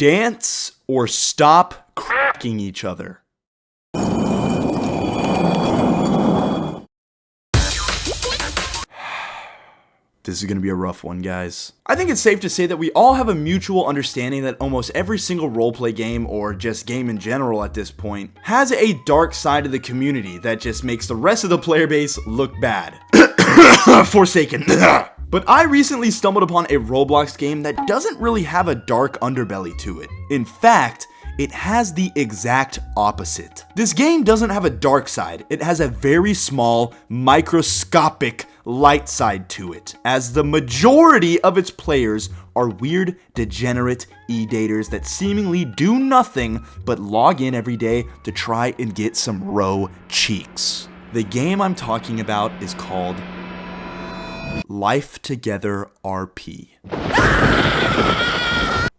Dance or stop cracking each other. This is going to be a rough one, guys. I think it's safe to say that we all have a mutual understanding that almost every single roleplay game, or just game in general at this point, has a dark side of the community that just makes the rest of the player base look bad. Forsaken. But I recently stumbled upon a Roblox game that doesn't really have a dark underbelly to it. In fact, it has the exact opposite. This game doesn't have a dark side, it has a very small, microscopic light side to it, as the majority of its players are weird, degenerate e-daters that seemingly do nothing but log in every day to try and get some row cheeks. The game I'm talking about is called Life Together RP.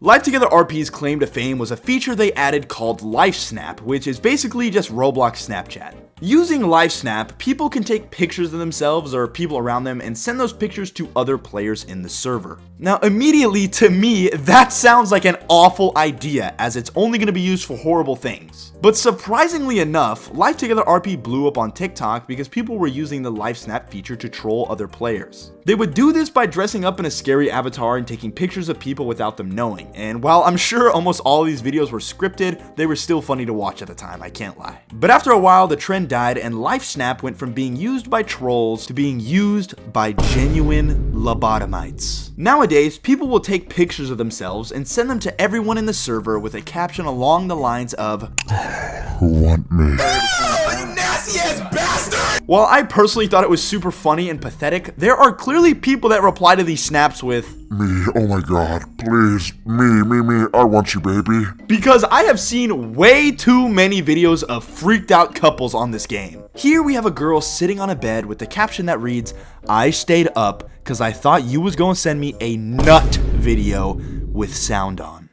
Life Together RP's claim to fame was a feature they added called LifeSnap, which is basically just Roblox Snapchat. Using LifeSnap, people can take pictures of themselves or people around them and send those pictures to other players in the server. Now, immediately to me, that sounds like an awful idea, as it's only going to be used for horrible things. But surprisingly enough, Life Together RP blew up on TikTok because people were using the LifeSnap feature to troll other players. They would do this by dressing up in a scary avatar and taking pictures of people without them knowing. And while I'm sure almost all of these videos were scripted, they were still funny to watch at the time, I can't lie. But after a while, the trend died and LifeSnap went from being used by trolls to being used by genuine lobotomites. Nowadays, people will take pictures of themselves and send them to everyone in the server with a caption along the lines of, "Who want me?" You nasty ass bastard! While I personally thought it was super funny and pathetic, there are clearly people that reply to these snaps with, "Me, oh my god, please, me, I want you, baby." Because I have seen way too many videos of freaked out couples on this game. Here we have a girl sitting on a bed with the caption that reads, "I stayed up cause I thought you was gonna send me a nut video with sound on."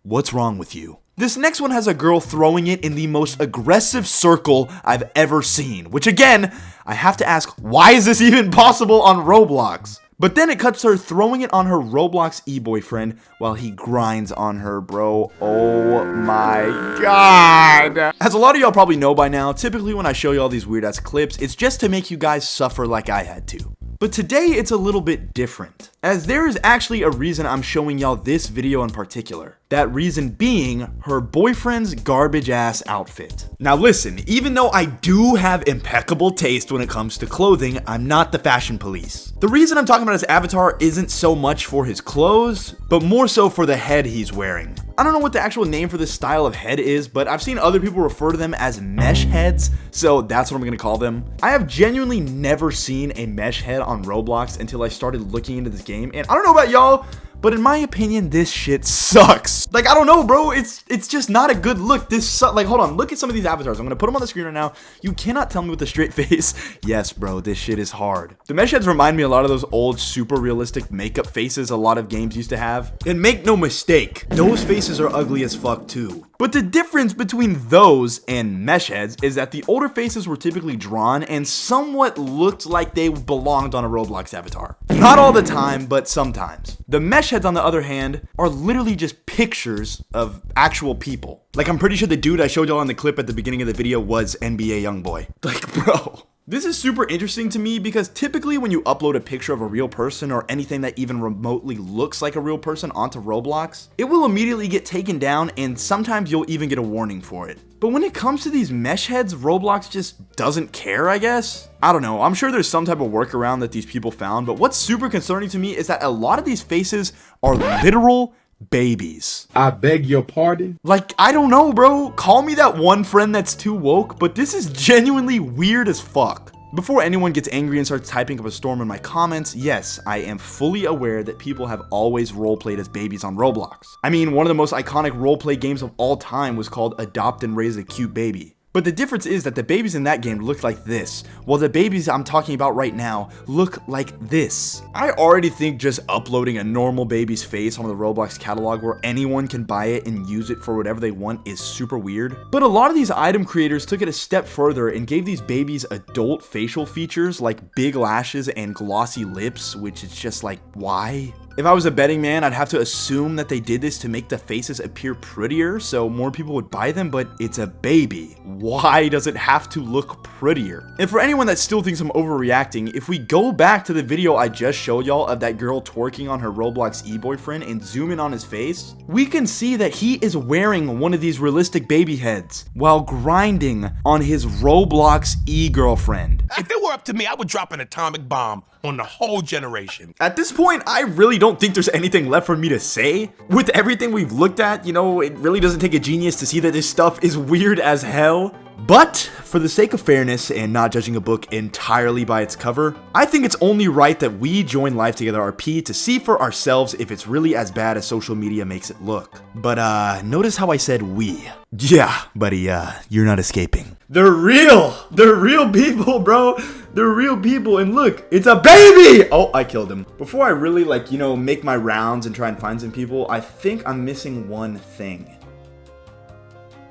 What's wrong with you? This next one has a girl throwing it in the most aggressive circle I've ever seen, which again, I have to ask, why is this even possible on Roblox? But then it cuts her throwing it on her Roblox e-boyfriend while he grinds on her, bro. Oh my god. As a lot of y'all probably know by now, typically when I show y'all these weird ass clips, it's just to make you guys suffer like I had to. But today it's a little bit different, as there is actually a reason I'm showing y'all this video in particular. That reason being her boyfriend's garbage ass outfit. Now listen, even though I do have impeccable taste when it comes to clothing, I'm not the fashion police. The reason I'm talking about his avatar isn't so much for his clothes, but more so for the head he's wearing. I don't know what the actual name for this style of head is, but I've seen other people refer to them as mesh heads, so that's what I'm gonna call them. I have genuinely never seen a mesh head on Roblox until I started looking into this game, and I don't know about y'all, but in my opinion, this shit sucks. Like, I don't know, bro. It's just not a good look. Like, hold on. Look at some of these avatars. I'm going to put them on the screen right now. You cannot tell me with a straight face. Yes, bro. This shit is hard. The mesh heads remind me a lot of those old, super realistic makeup faces a lot of games used to have. And make no mistake, those faces are ugly as fuck too. But the difference between those and mesh heads is that the older faces were typically drawn and somewhat looked like they belonged on a Roblox avatar. Not all the time, but sometimes. The mesh heads, on the other hand, are literally just pictures of actual people. Like, I'm pretty sure the dude I showed y'all in the clip at the beginning of the video was NBA Youngboy. Like, bro. This is super interesting to me because typically when you upload a picture of a real person or anything that even remotely looks like a real person onto Roblox, it will immediately get taken down and sometimes you'll even get a warning for it. But when it comes to these mesh heads, Roblox just doesn't care, I guess? I don't know, I'm sure there's some type of workaround that these people found, but what's super concerning to me is that a lot of these faces are literal babies. I beg your pardon? Like, I don't know, bro. Call me that one friend that's too woke, but this is genuinely weird as fuck. Before anyone gets angry and starts typing up a storm in my comments, yes, I am fully aware that people have always roleplayed as babies on Roblox. I mean, one of the most iconic roleplay games of all time was called Adopt and Raise a Cute Baby. But the difference is that the babies in that game look like this, while the babies I'm talking about right now look like this. I already think just uploading a normal baby's face on the Roblox catalog where anyone can buy it and use it for whatever they want is super weird. But a lot of these item creators took it a step further and gave these babies adult facial features like big lashes and glossy lips, which is just like, why? If I was a betting man, I'd have to assume that they did this to make the faces appear prettier so more people would buy them, but it's a baby. Why does it have to look prettier? And for anyone that still thinks I'm overreacting, if we go back to the video I just showed y'all of that girl twerking on her Roblox e-boyfriend and zoom in on his face, we can see that he is wearing one of these realistic baby heads while grinding on his Roblox e-girlfriend. If it were up to me, I would drop an atomic bomb on the whole generation. At this point, I really don't think there's anything left for me to say. With everything we've looked at, you know, it really doesn't take a genius to see that this stuff is weird as hell. But for the sake of fairness and not judging a book entirely by its cover, I think it's only right that we join Life Together RP to see for ourselves if it's really as bad as social media makes it look. But notice how I said we. Yeah, buddy, you're not escaping. They're real! They're real people, bro! They're real people, and look, it's a baby! Oh, I killed him. Before I really, like, you know, make my rounds and try and find some people, I think I'm missing one thing.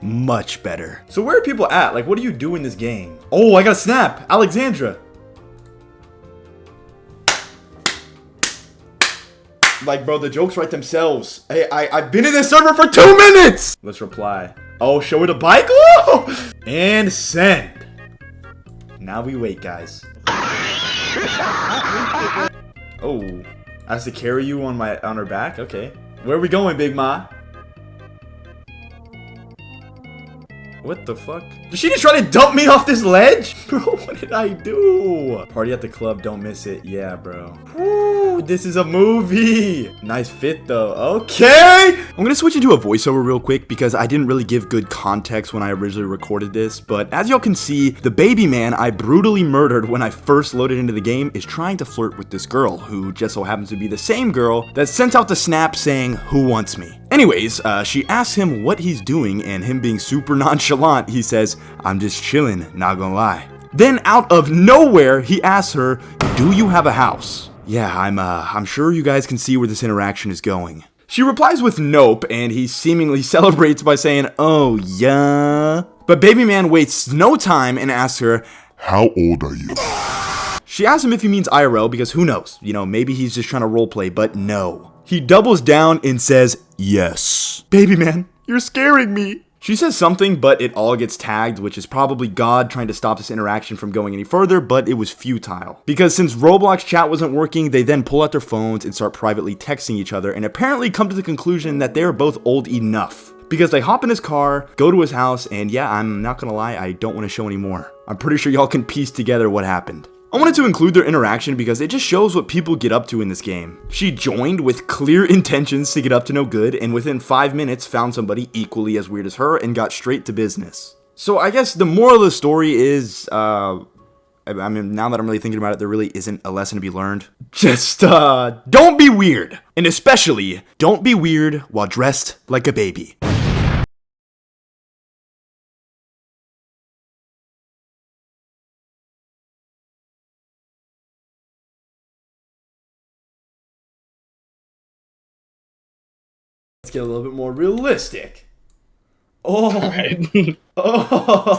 Much better. So where are people at? Like, what do you do in this game? Oh, I got a snap! Alexandra! Like, bro, the jokes write themselves. Hey, I've been in this server for 2 minutes! Let's reply. Oh, show it a bike? Oh! And send. Now we wait, guys. Oh, I have to carry you on her back? Okay. Where are we going, Big Ma? What the fuck? Did she just try to dump me off this ledge? Bro, what did I do? Party at the club, don't miss it. Yeah, bro. Woo, this is a movie. Nice fit, though. Okay. I'm gonna switch into a voiceover real quick because I didn't really give good context when I originally recorded this. But as y'all can see, the baby man I brutally murdered when I first loaded into the game is trying to flirt with this girl who just so happens to be the same girl that sent out the snap saying, "Who wants me?" Anyways, she asks him what he's doing, and him being super nonchalant, he says, "I'm just chilling, not gonna lie." Then out of nowhere, he asks her, "Do you have a house?" Yeah, I'm sure you guys can see where this interaction is going. She replies with nope, and he seemingly celebrates by saying, "Oh, yeah." But baby man wastes no time and asks her, "How old are you?" She asks him if he means IRL because who knows, you know, maybe he's just trying to roleplay, but no. He doubles down and says, "Yes." Baby man, you're scaring me. She says something, but it all gets tagged, which is probably God trying to stop this interaction from going any further, but it was futile. Because since Roblox chat wasn't working, they then pull out their phones and start privately texting each other and apparently come to the conclusion that they are both old enough. Because they hop in his car, go to his house, and yeah, I'm not gonna lie, I don't want to show anymore. I'm pretty sure y'all can piece together what happened. I wanted to include their interaction because it just shows what people get up to in this game. She joined with clear intentions to get up to no good, and within 5 minutes found somebody equally as weird as her and got straight to business. So I guess the moral of the story is, I mean, now that I'm really thinking about it, there really isn't a lesson to be learned. Just, don't be weird. And especially, don't be weird while dressed like a baby. Let's get a little bit more realistic. Oh. All right. Oh.